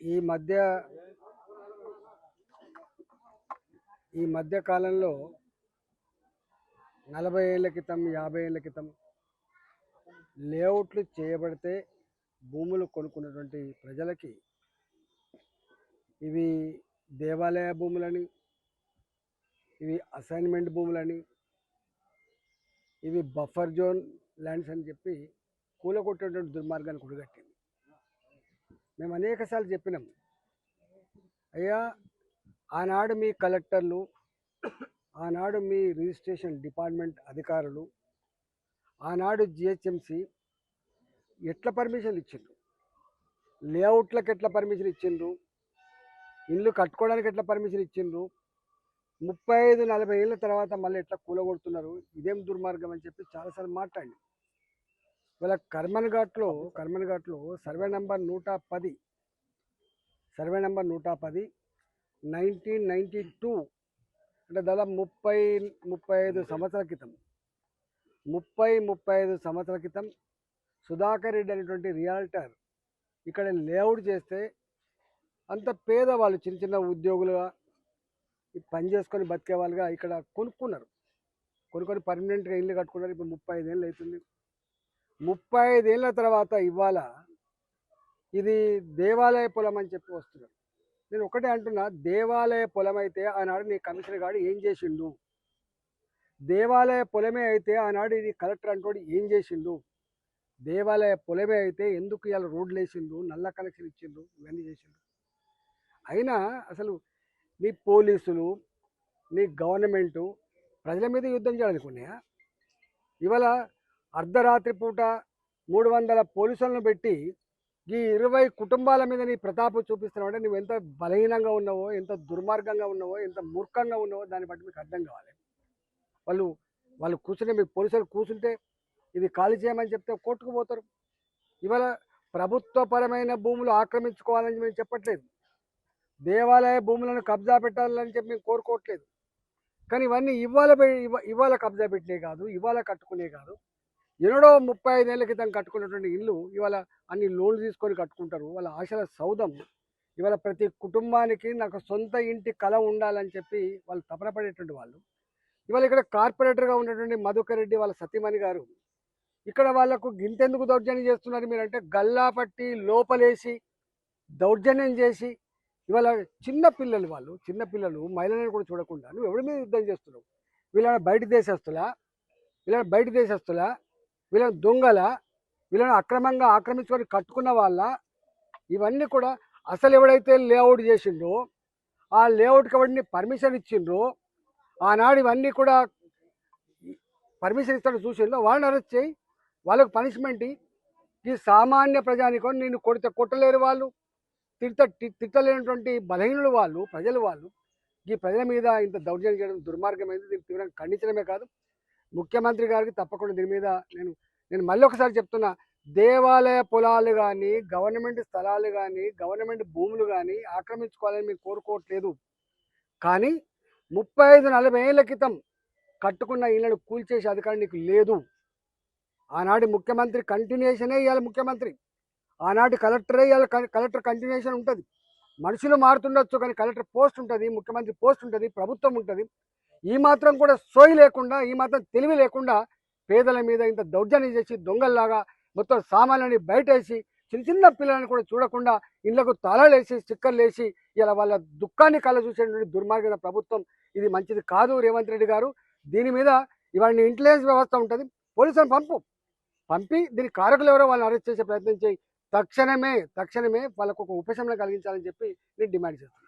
ఈ మధ్య కాలంలో 40 ఏళ్ల క్రితం 50 ఏళ్ల క్రితం లేఅవుట్లు చేయబడితే భూములు కొనుక్కున్నటువంటి ప్రజలకి ఇవి దేవాలయ భూములని, ఇవి అసైన్మెంట్ భూములని, ఇవి బఫర్ జోన్ ల్యాండ్స్ అని చెప్పి కూలగొట్టేటువంటి దుర్మార్గాన్ని కుడిగట్టింది. మేము అనేకసార్లు చెప్పినాం, అయ్యా ఆనాడు మీ కలెక్టర్లు, ఆనాడు మీ రిజిస్ట్రేషన్ డిపార్ట్మెంట్ అధికారులు, ఆనాడు జిహెచ్ఎంసి ఎట్లా పర్మిషన్లు ఇచ్చిండ్రు, లేఅవుట్లకు ఎట్లా పర్మిషన్ ఇచ్చిండ్రు, ఇల్లు కట్టుకోవడానికి ఎట్లా పర్మిషన్ ఇచ్చిండ్రు, 35-40 ఏళ్ళ తర్వాత మళ్ళీ ఎట్లా కూలగొడుతున్నారు, ఇదేం దుర్మార్గం అని చెప్పి చాలాసార్లు మాట్లాడి. ఇవాళ కర్మన్ ఘాట్లో సర్వే నెంబర్ 110 1992 అంటే దాదాపు 35 సంవత్సరాల క్రితం 35 సంవత్సరాల క్రితం సుధాకర్ రెడ్డి అనేటువంటి రియాల్టర్ ఇక్కడ లేఅవుట్ చేస్తే అంత పేదవాళ్ళు చిన్న చిన్న ఉద్యోగులుగా పని చేసుకొని బతికే వాళ్ళుగా ఇక్కడ కొనుక్కొని పర్మనెంట్గా ఇల్లు కట్టుకున్నారు. ఇప్పుడు 35 ఏళ్ళు అవుతుంది. 35 ఏళ్ళ తర్వాత ఇవాళ ఇది దేవాలయ పొలం అని చెప్పి వస్తున్నారు. నేను ఒకటే అంటున్నా, దేవాలయ పొలం అయితే ఆనాడు నీ కమిషనర్ గారు ఏం చేసిండు, దేవాలయ పొలమే అయితే ఆనాడు ఇది కలెక్టర్ అంటోడు ఏం చేసిండు, దేవాలయ పొలమే అయితే ఎందుకు ఇలా రోడ్లు వేసిండు, నల్ల కనెక్షన్ ఇచ్చిండు, ఇవన్నీ చేసిండు. అయినా అసలు నీ పోలీసులు, నీ గవర్నమెంటు ప్రజల మీద యుద్ధం చేయాలనుకున్నాయా? ఇవాళ అర్ధరాత్రి పూట 300 పోలీసులను పెట్టి ఈ 20 కుటుంబాల మీద నీ ప్రతాపం చూపిస్తున్నావు అంటే నువ్వు ఎంత బలహీనంగా ఉన్నావో, ఎంత దుర్మార్గంగా ఉన్నావో, ఎంత మూర్ఖంగా ఉన్నావో దాన్ని బట్టి మీకు అర్థం కావాలి. వాళ్ళు కూర్చుంటే, మీ పోలీసులు కూర్చుంటే ఇది ఖాళీ చేయమని చెప్తే కోర్టుకు పోతారు. ఇవాళ ప్రభుత్వపరమైన భూములు ఆక్రమించుకోవాలని మేము చెప్పట్లేదు, దేవాలయ భూములను కబ్జా పెట్టాలని చెప్పి మేము కోరుకోవట్లేదు. కానీ ఇవన్నీ ఇవాళ కబ్జా పెట్టినే కాదు, ఇవాళ కట్టుకునే కాదు, ఎన్నడో 35 ఏళ్ల క్రితం కట్టుకున్నటువంటి ఇల్లు ఇవాళ అన్ని లోన్లు తీసుకొని కట్టుకుంటారు. వాళ్ళ ఆశల సౌధం. ఇవాళ ప్రతి కుటుంబానికి నాకు సొంత ఇంటి కళ ఉండాలని చెప్పి వాళ్ళు తపన పడేటువంటి వాళ్ళు. ఇవాళ ఇక్కడ కార్పొరేటర్గా ఉన్నటువంటి మధుకర్ రెడ్డి వాళ్ళ సతీమణి గారు ఇక్కడ వాళ్ళకు గింతెందుకు దౌర్జన్యం చేస్తున్నారు మీరంటే, గల్లా పట్టి లోపలేసి దౌర్జన్యం చేసి ఇవాళ చిన్నపిల్లలు మహిళలను కూడా చూడకుండా నువ్వు ఎవరి మీద యుద్ధం చేస్తున్నావు? వీళ్ళని బయట దేశస్తులా, వీళ్ళని దొంగల, వీళ్ళని అక్రమంగా ఆక్రమించుకొని కట్టుకున్న వాళ్ళ, ఇవన్నీ కూడా అసలు ఎవడైతే లేఅవుట్ చేసిండ్రో ఆ లేఅవుట్కి ఎవరిని పర్మిషన్ ఇచ్చిండ్రో, ఆనాడు ఇవన్నీ కూడా పర్మిషన్ ఇస్తాడు చూసిండ్రో వాళ్ళని అరెస్ట్ చేయి, వాళ్ళకు పనిష్మెంట్. ఈ సామాన్య ప్రజానికో నేను కొట్టలేరు, వాళ్ళు తిట్టలేనటువంటి బలహీనులు వాళ్ళు, ప్రజలు వాళ్ళు. ఈ ప్రజల మీద ఇంత దౌర్జన్యం చేయడం దుర్మార్గమైంది. దీన్ని తీవ్రంగా ఖండించడమే కాదు, ముఖ్యమంత్రి గారికి తప్పకుండా దీని మీద నేను మళ్ళీ ఒకసారి చెప్తున్నా, దేవాలయ పొలాలు కానీ, గవర్నమెంట్ స్థలాలు కానీ, గవర్నమెంట్ భూములు కానీ ఆక్రమించుకోవాలని మేము కోరుకోవట్లేదు. కానీ 35-40 ఏళ్ల క్రితం కట్టుకున్న ఇళ్లను కూల్చేసే అధికారం నీకు లేదు. ఆనాటి ముఖ్యమంత్రి కంటిన్యూషనే ఇవాళ ముఖ్యమంత్రి, ఆనాటి కలెక్టరే ఇవాళ కలెక్టర్ కంటిన్యూషన్ ఉంటుంది. మనుషులు మారుతుండొచ్చు కానీ కలెక్టర్ పోస్ట్ ఉంటుంది, ముఖ్యమంత్రి పోస్ట్ ఉంటుంది, ప్రభుత్వం ఉంటుంది. ఈ మాత్రం కూడా సోయి లేకుండా, ఈ మాత్రం తెలివి లేకుండా పేదల మీద ఇంత దౌర్జన్యం చేసి దొంగల్లాగా మొత్తం సామాన్లని బయటేసి చిన్న పిల్లలని కూడా చూడకుండా ఇళ్లకు తాళాలు వేసి స్టిక్కర్లు వేసి ఇలా వాళ్ళ దుఃఖాన్ని కళ్ళ చూసేటువంటి దుర్మార్గమైన ప్రభుత్వం ఇది మంచిది కాదు. రేవంత్ రెడ్డి గారు దీని మీద ఇవాళ ఇంటెలిజెన్స్ వ్యవస్థ ఉంటుంది, పోలీసులను పంపి దీని కారకులు ఎవరో వాళ్ళని అరెస్ట్ చేసే ప్రయత్నం చేయి. తక్షణమే వాళ్ళకు ఒక ఉపశమనం కలిగించాలని చెప్పి నేను డిమాండ్ చేస్తాను.